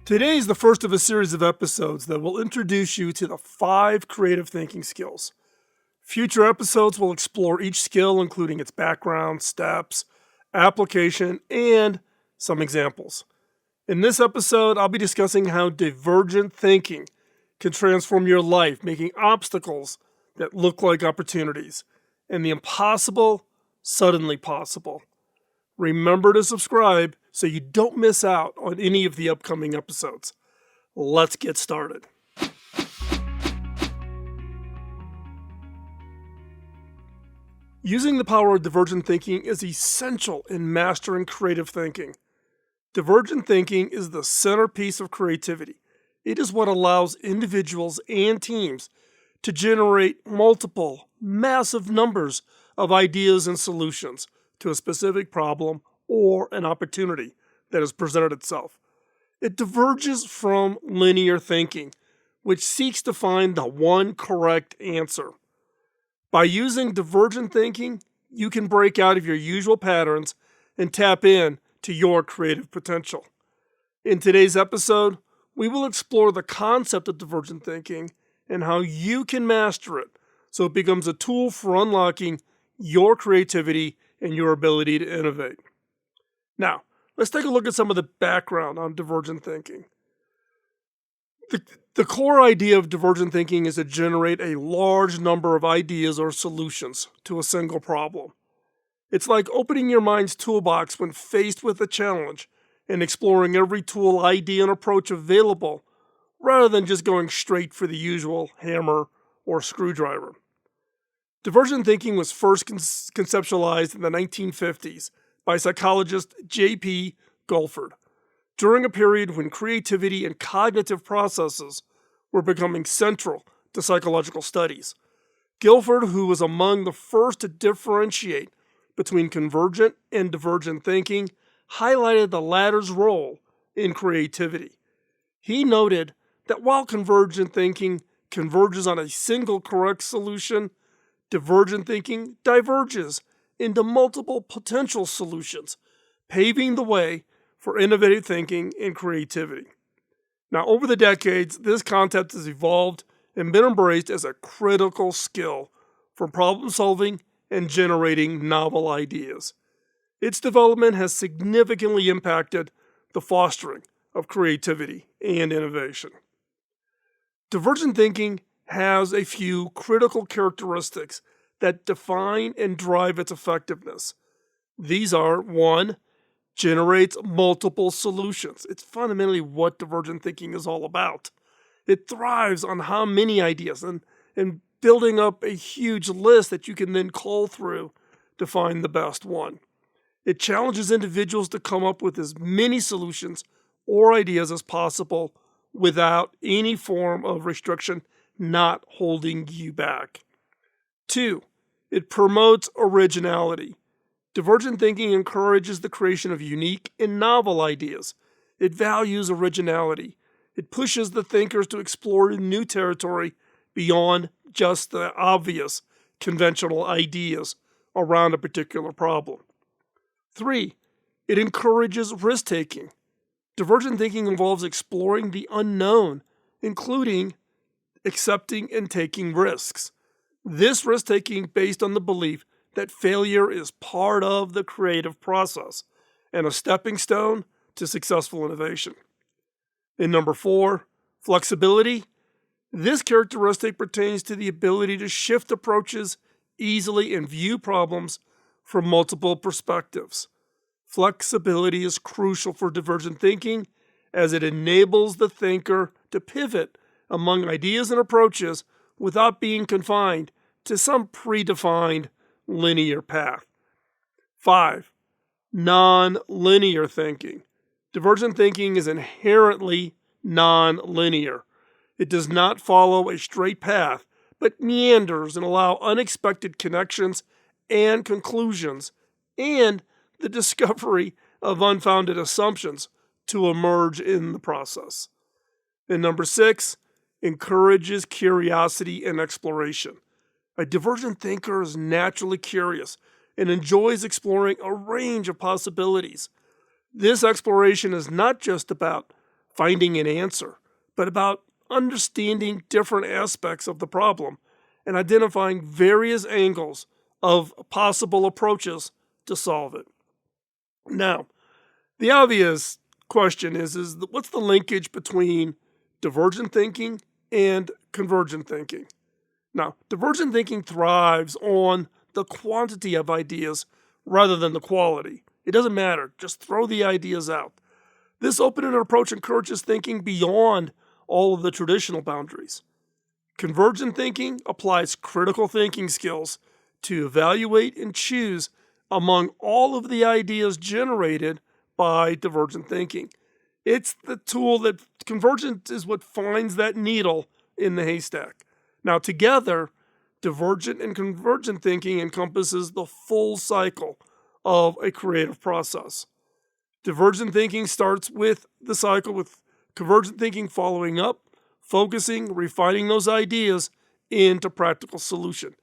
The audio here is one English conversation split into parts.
Today is the first of a series of episodes that will introduce you to the 5 creative thinking skills. Future episodes will explore each skill, including its background, steps, application, and some examples. In this episode, I'll be discussing how divergent thinking can transform your life, making obstacles that look like opportunities, and the impossible suddenly possible. Remember to subscribe so you don't miss out on any of the upcoming episodes. Let's get started. Using the power of divergent thinking is essential in mastering creative thinking. Divergent thinking is the centerpiece of creativity. It is what allows individuals and teams to generate multiple, massive numbers of ideas and solutions to a specific problem or an opportunity that has presented itself. It diverges from linear thinking, which seeks to find the one correct answer. By using divergent thinking, you can break out of your usual patterns and tap in to your creative potential. In today's episode, we will explore the concept of divergent thinking and how you can master it so it becomes a tool for unlocking your creativity and your ability to innovate. Now, let's take a look at some of the background on divergent thinking. The core idea of divergent thinking is to generate a large number of ideas or solutions to a single problem. It's like opening your mind's toolbox when faced with a challenge and exploring every tool, idea, and approach available rather than just going straight for the usual hammer or screwdriver. Divergent thinking was first conceptualized in the 1950s by psychologist J.P. Guilford, during a period when creativity and cognitive processes were becoming central to psychological studies. Guilford, who was among the first to differentiate between convergent and divergent thinking, highlighted the latter's role in creativity. He noted that while convergent thinking converges on a single correct solution, divergent thinking diverges into multiple potential solutions, paving the way for innovative thinking and creativity. Now, over the decades, this concept has evolved and been embraced as a critical skill for problem solving and generating novel ideas. Its development has significantly impacted the fostering of creativity and innovation. Divergent thinking has a few critical characteristics that define and drive its effectiveness. These are: 1, generates multiple solutions. It's fundamentally what divergent thinking is all about. It thrives on how many ideas and building up a huge list that you can then call through to find the best one. It challenges individuals to come up with as many solutions or ideas as possible without any form of restriction, not holding you back. 2, it promotes originality. Divergent thinking encourages the creation of unique and novel ideas. It values originality. It pushes the thinkers to explore new territory beyond just the obvious conventional ideas around a particular problem. 3, it encourages risk-taking. Divergent thinking involves exploring the unknown, including accepting and taking risks. This risk-taking based on the belief that failure is part of the creative process and a stepping stone to successful innovation. And number 4, flexibility. This characteristic pertains to the ability to shift approaches easily and view problems from multiple perspectives. Flexibility is crucial for divergent thinking as it enables the thinker to pivot among ideas and approaches without being confined to some predefined linear path. 5, non-linear thinking. Divergent thinking is inherently non-linear. It does not follow a straight path, but meanders and allows unexpected connections and conclusions and the discovery of unfounded assumptions to emerge in the process. And number 6, encourages curiosity and exploration. A divergent thinker is naturally curious and enjoys exploring a range of possibilities. This exploration is not just about finding an answer, but about understanding different aspects of the problem and identifying various angles of possible approaches to solve it. Now, the obvious question is what's the linkage between divergent thinking and convergent thinking? Now, divergent thinking thrives on the quantity of ideas rather than the quality. It doesn't matter, just throw the ideas out. This open-ended approach encourages thinking beyond all of the traditional boundaries. Convergent thinking applies critical thinking skills to evaluate and choose among all of the ideas generated by divergent thinking. It's the tool that convergent is what finds that needle in the haystack. Now, together, divergent and convergent thinking encompasses the full cycle of a creative process. Divergent thinking starts with the cycle, with convergent thinking following up, focusing, refining those ideas into practical solution.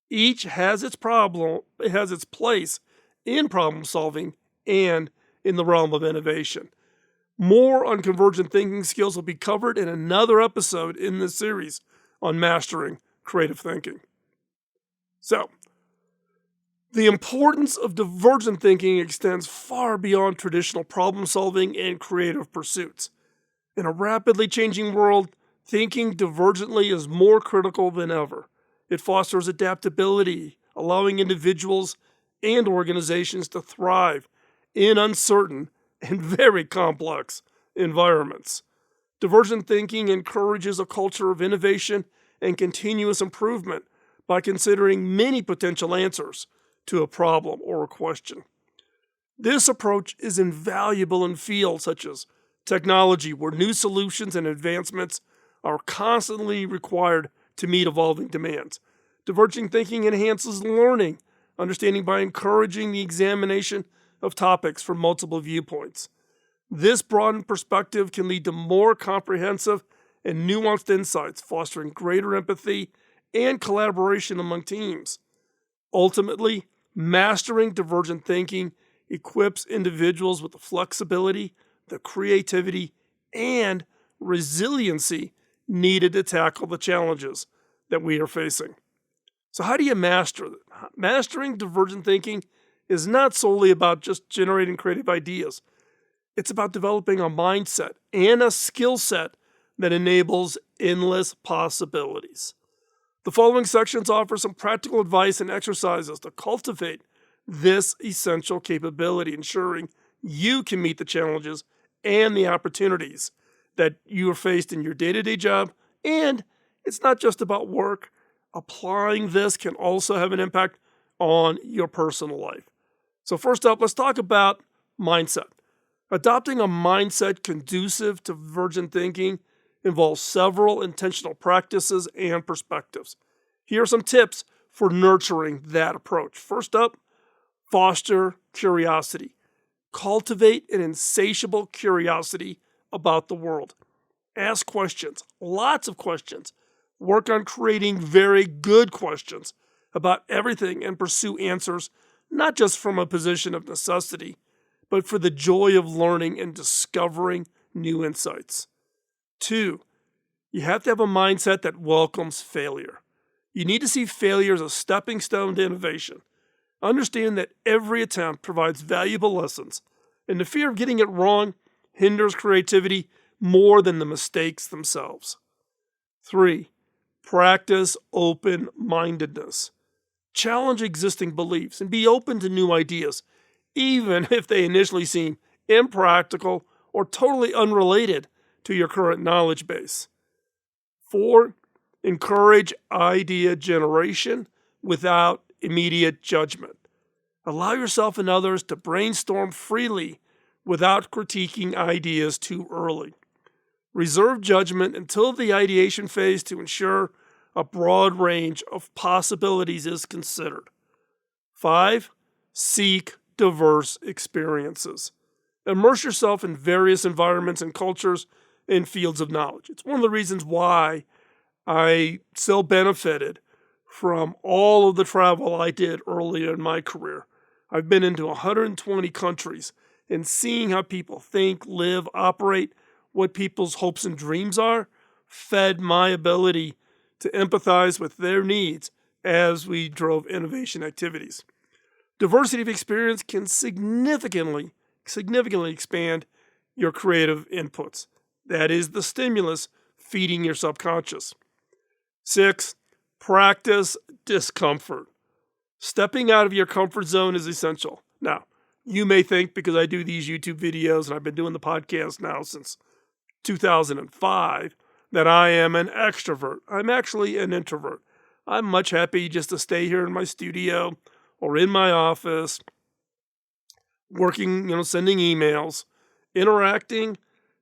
Each has its problem, it has its place in problem solving and in the realm of innovation. More on convergent thinking skills will be covered in another episode in this series on mastering creative thinking. So, the importance of divergent thinking extends far beyond traditional problem solving and creative pursuits. In a rapidly changing world, thinking divergently is more critical than ever. It fosters adaptability, allowing individuals and organizations to thrive in uncertain and very complex environments. Divergent thinking encourages a culture of innovation and continuous improvement by considering many potential answers to a problem or a question. This approach is invaluable in fields such as technology, where new solutions and advancements are constantly required to meet evolving demands. Divergent thinking enhances learning, understanding by encouraging the examination of topics from multiple viewpoints. This broadened perspective can lead to more comprehensive and nuanced insights, fostering greater empathy and collaboration among teams. Ultimately, mastering divergent thinking equips individuals with the flexibility, the creativity, and resiliency needed to tackle the challenges that we are facing. So how do you master it? Mastering divergent thinking is not solely about just generating creative ideas. It's about developing a mindset and a skill set that enables endless possibilities. The following sections offer some practical advice and exercises to cultivate this essential capability, ensuring you can meet the challenges and the opportunities that you are faced in your day-to-day job. And it's not just about work. Applying this can also have an impact on your personal life. So first up, let's talk about mindset. Adopting a mindset conducive to divergent thinking involves several intentional practices and perspectives. Here are some tips for nurturing that approach. First up, foster curiosity. Cultivate an insatiable curiosity about the world. Ask questions, lots of questions. Work on creating very good questions about everything and pursue answers not just from a position of necessity, but for the joy of learning and discovering new insights. 2, you have to have a mindset that welcomes failure. You need to see failure as a stepping stone to innovation. Understand that every attempt provides valuable lessons, and the fear of getting it wrong hinders creativity more than the mistakes themselves. 3, practice open-mindedness. Challenge existing beliefs and be open to new ideas, even if they initially seem impractical or totally unrelated to your current knowledge base. 4, encourage idea generation without immediate judgment. Allow yourself and others to brainstorm freely without critiquing ideas too early. Reserve judgment until the ideation phase to ensure a broad range of possibilities is considered. 5, seek diverse experiences. Immerse yourself in various environments and cultures and fields of knowledge. It's one of the reasons why I so benefited from all of the travel I did earlier in my career. I've been into 120 countries, and seeing how people think, live, operate what people's hopes and dreams are fed my ability to empathize with their needs as we drove innovation activities. Diversity of experience can significantly expand your creative inputs. That is the stimulus feeding your subconscious. 6, practice discomfort. Stepping out of your comfort zone is essential. Now, you may think because I do these YouTube videos and I've been doing the podcast now since 2005 that I am an extrovert. I'm actually an introvert. I'm much happy just to stay here in my studio or in my office, working, sending emails, interacting.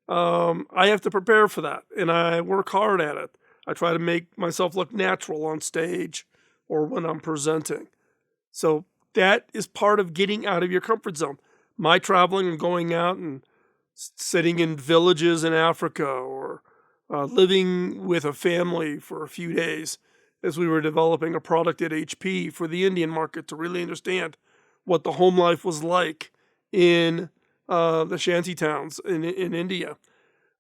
I have to prepare for that, and I work hard at it. I try to make myself look natural on stage or when I'm presenting. So that is part of getting out of your comfort zone. My traveling and going out and sitting in villages in Africa or living with a family for a few days as we were developing a product at HP for the Indian market to really understand what the home life was like in the shanty towns in India.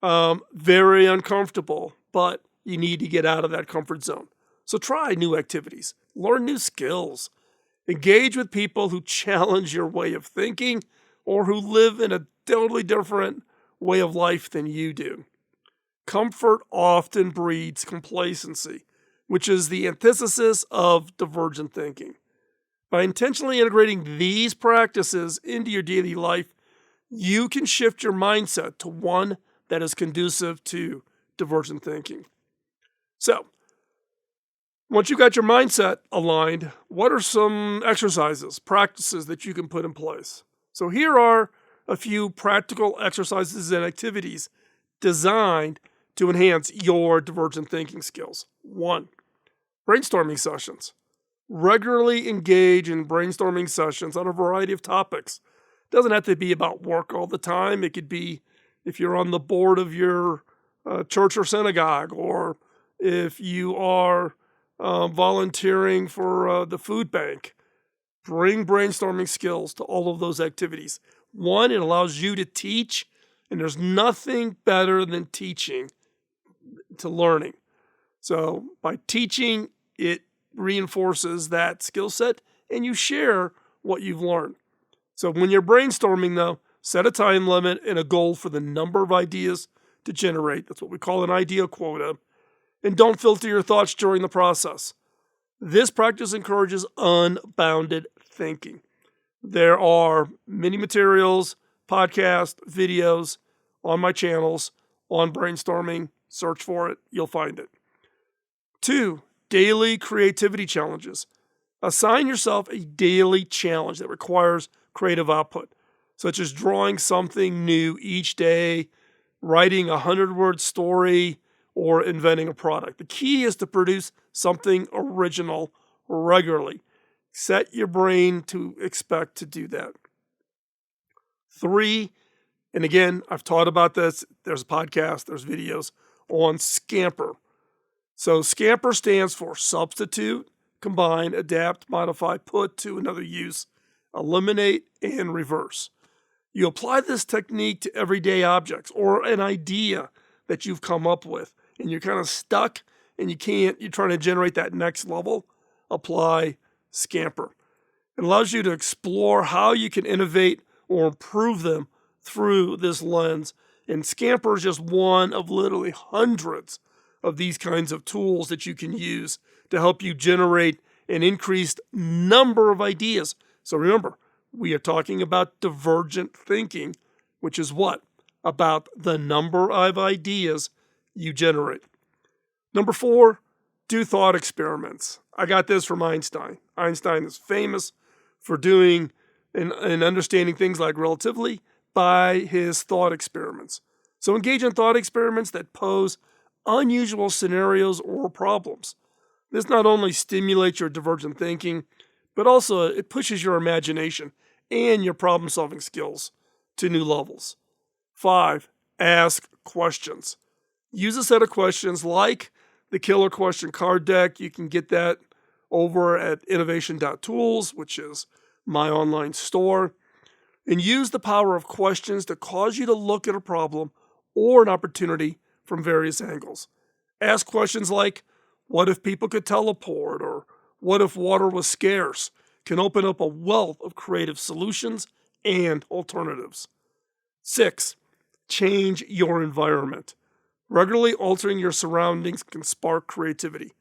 Very uncomfortable, but you need to get out of that comfort zone. So try new activities, learn new skills, engage with people who challenge your way of thinking or who live in a totally different way of life than you do. Comfort often breeds complacency, which is the antithesis of divergent thinking. By intentionally integrating these practices into your daily life, you can shift your mindset to one that is conducive to divergent thinking. So, once you've got your mindset aligned, what are some exercises, practices that you can put in place? So here are a few practical exercises and activities designed to enhance your divergent thinking skills. 1, brainstorming sessions. Regularly engage in brainstorming sessions on a variety of topics. It doesn't have to be about work all the time. It could be if you're on the board of your church or synagogue, or if you are volunteering for the food bank. Bring brainstorming skills to all of those activities. 1, it allows you to teach, and there's nothing better than teaching to learning. So by teaching, it reinforces that skill set, and you share what you've learned. So when you're brainstorming, though, set a time limit and a goal for the number of ideas to generate. That's what we call an idea quota. And don't filter your thoughts during the process. This practice encourages unbounded thinking. There are many materials, podcasts, videos on my channels on brainstorming. Search for it, you'll find it. 2, daily creativity challenges. Assign yourself a daily challenge that requires creative output, such as drawing something new each day, writing a 100-word story, or inventing a product. The key is to produce something original regularly. Set your brain to expect to do that. 3, and again, I've taught about this. There's a podcast, there's videos on Scamper. So Scamper stands for substitute, combine, adapt, modify, put to another use, eliminate, and reverse. You apply this technique to everyday objects or an idea that you've come up with, and you're kind of stuck and you're trying to generate that next level. Apply Scamper. It allows you to explore how you can innovate or improve them through this lens. And Scamper is just one of literally hundreds of these kinds of tools that you can use to help you generate an increased number of ideas. So remember, we are talking about divergent thinking, which is what? About the number of ideas you generate. Number 4, do thought experiments. I got this from Einstein. Einstein is famous for doing and understanding things like relativity by his thought experiments. So engage in thought experiments that pose unusual scenarios or problems. This not only stimulates your divergent thinking, but also it pushes your imagination and your problem-solving skills to new levels. 5, ask questions. Use a set of questions like the Killer Question Card Deck. You can get that over at innovation.tools, which is my online store. And use the power of questions to cause you to look at a problem or an opportunity from various angles. Ask questions like, what if people could teleport? Or what if water was scarce? Can open up a wealth of creative solutions and alternatives. 6. Change your environment. Regularly altering your surroundings can spark creativity.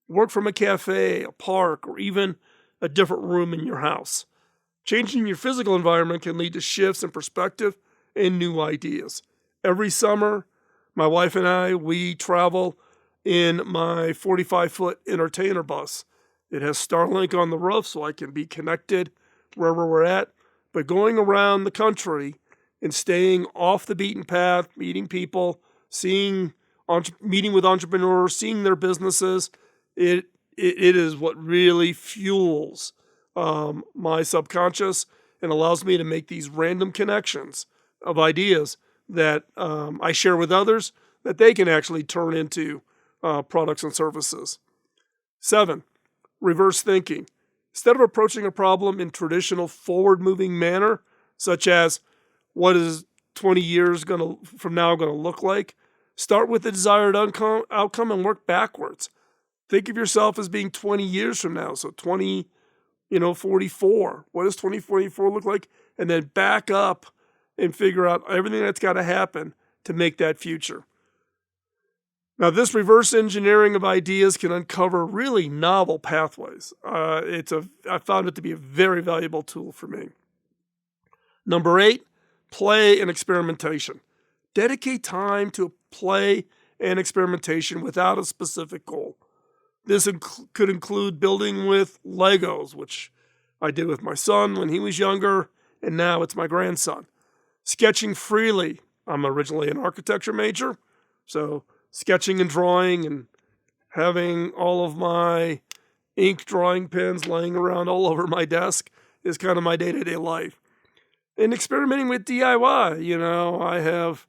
Work from a cafe, a park, or even a different room in your house. Changing your physical environment can lead to shifts in perspective and new ideas. Every summer, my wife and I, we travel in my 45-foot entertainer bus. It has Starlink on the roof so I can be connected wherever we're at. But going around the country and staying off the beaten path, meeting people, meeting with entrepreneurs, seeing their businesses, it is what really fuels my subconscious and allows me to make these random connections of ideas that I share with others that they can actually turn into products and services. 7. Reverse thinking. Instead of approaching a problem in traditional forward-moving manner, such as what is 20 years from now going to look like, start with the desired outcome and work backwards. Think of yourself as being 20 years from now, so 44. What does 2044 look like? And then back up and figure out everything that's got to happen to make that future. Now, this reverse engineering of ideas can uncover really novel pathways. I found it to be a very valuable tool for me. Number 8, play and experimentation. Dedicate time to play and experimentation without a specific goal. This could include building with Legos, which I did with my son when he was younger, and now it's my grandson. Sketching freely. I'm originally an architecture major, so sketching and drawing and having all of my ink drawing pens laying around all over my desk is kind of my day-to-day life. And experimenting with DIY, I have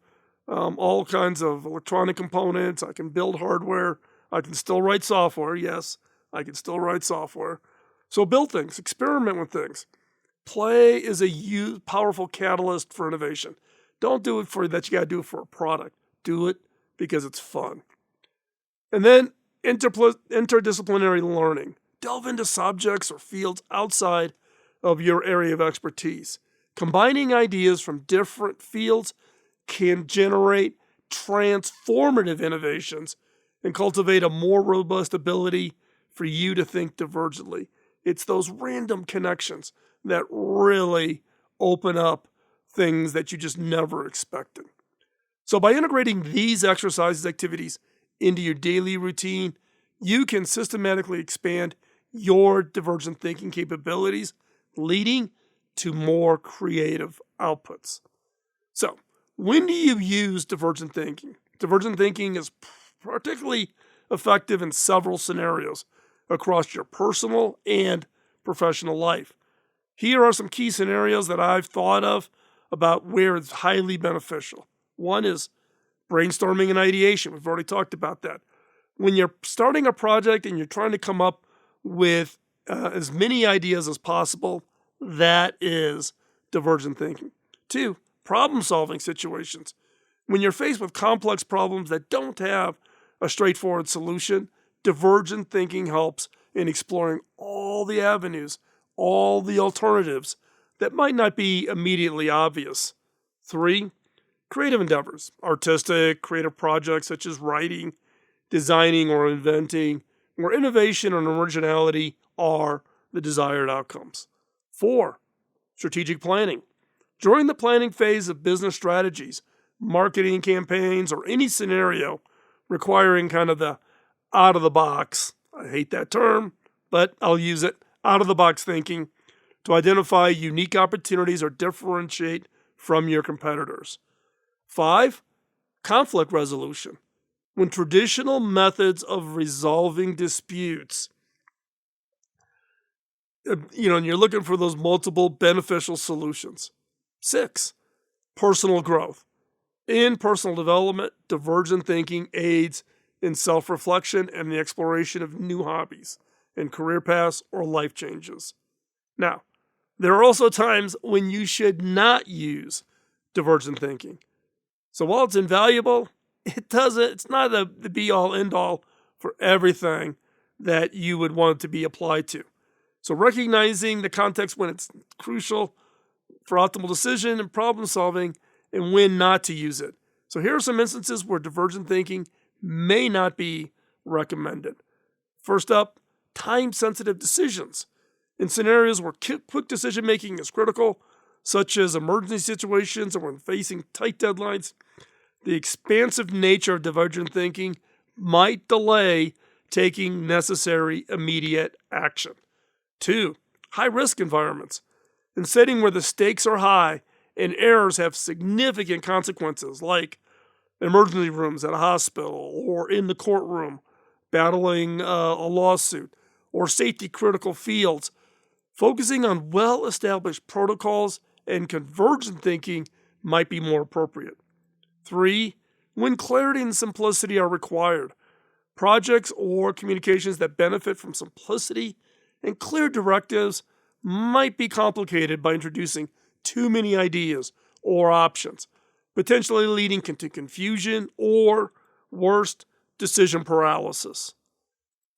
all kinds of electronic components. I can build hardware. I can still write software. Yes, I can still write software. So build things, experiment with things. Play is a powerful catalyst for innovation. Don't do it for that you got to do it for a product. Do it because it's fun. And then interdisciplinary learning. Delve into subjects or fields outside of your area of expertise. Combining ideas from different fields can generate transformative innovations and cultivate a more robust ability for you to think divergently. It's those random connections that really open up things that you just never expected. So by integrating these activities into your daily routine, you can systematically expand your divergent thinking capabilities, leading to more creative outputs. So, when do you use divergent thinking? Divergent thinking is particularly effective in several scenarios across your personal and professional life. Here are some key scenarios that I've thought of about where it's highly beneficial. One is brainstorming and ideation. We've already talked about that. When you're starting a project and you're trying to come up with as many ideas as possible, that is divergent thinking. 2, problem-solving situations. When you're faced with complex problems that don't have a straightforward solution, divergent thinking helps in exploring all the avenues, all the alternatives that might not be immediately obvious. 3, creative endeavors, artistic, creative projects such as writing, designing, or inventing, where innovation and originality are the desired outcomes. 4, strategic planning. During the planning phase of business strategies, marketing campaigns, or any scenario requiring kind of the out-of-the-box, I hate that term, but I'll use it, out-of-the-box thinking to identify unique opportunities or differentiate from your competitors. 5, conflict resolution. When traditional methods of resolving disputes, and you're looking for those multiple beneficial solutions. 6, personal growth. In personal development, divergent thinking aids in self-reflection and the exploration of new hobbies and career paths or life changes. Now, there are also times when you should not use divergent thinking. So while it's invaluable, it's not the be-all, end-all for everything that you would want it to be applied to. So recognizing the context when it's crucial for optimal decision and problem solving and when not to use it. So here are some instances where divergent thinking may not be recommended. First up, time-sensitive decisions. In scenarios where quick decision-making is critical, such as emergency situations or when facing tight deadlines, the expansive nature of divergent thinking might delay taking necessary immediate action. 2. High-risk environments. In setting where the stakes are high and errors have significant consequences, like emergency rooms at a hospital or in the courtroom, battling a lawsuit, or safety-critical fields, focusing on well-established protocols and convergent thinking might be more appropriate. 3. When clarity and simplicity are required. Projects or communications that benefit from simplicity and clear directives might be complicated by introducing too many ideas or options, potentially leading to confusion or, worst, decision paralysis.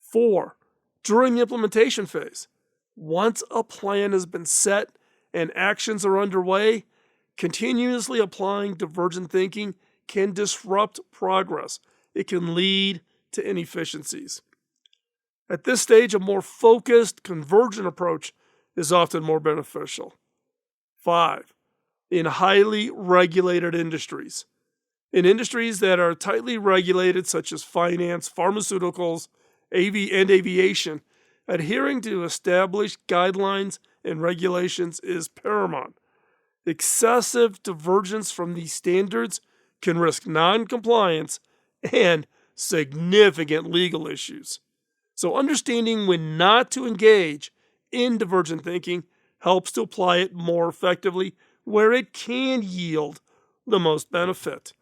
4. During the implementation phase. Once a plan has been set and actions are underway, continuously applying divergent thinking can disrupt progress. It can lead to inefficiencies. At this stage, a more focused, convergent approach is often more beneficial. 5. In highly regulated industries. In industries that are tightly regulated, such as finance, pharmaceuticals, and aviation, adhering to established guidelines and regulations is paramount. Excessive divergence from these standards can risk non-compliance and significant legal issues. So understanding when not to engage in divergent thinking helps to apply it more effectively where it can yield the most benefit.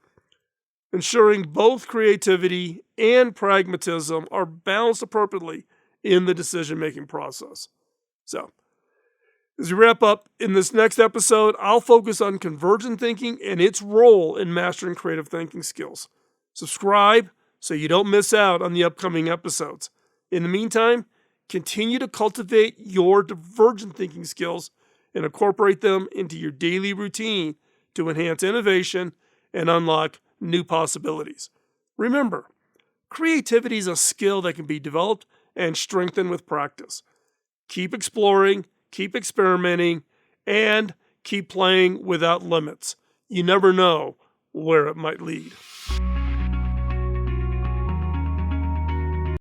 Ensuring both creativity and pragmatism are balanced appropriately in the decision-making process. So, as we wrap up, in this next episode, I'll focus on convergent thinking and its role in mastering creative thinking skills. Subscribe so you don't miss out on the upcoming episodes. In the meantime, continue to cultivate your divergent thinking skills and incorporate them into your daily routine to enhance innovation and unlock new possibilities. Remember, creativity is a skill that can be developed and strengthened with practice. Keep exploring, keep experimenting, and keep playing without limits. You never know where it might lead.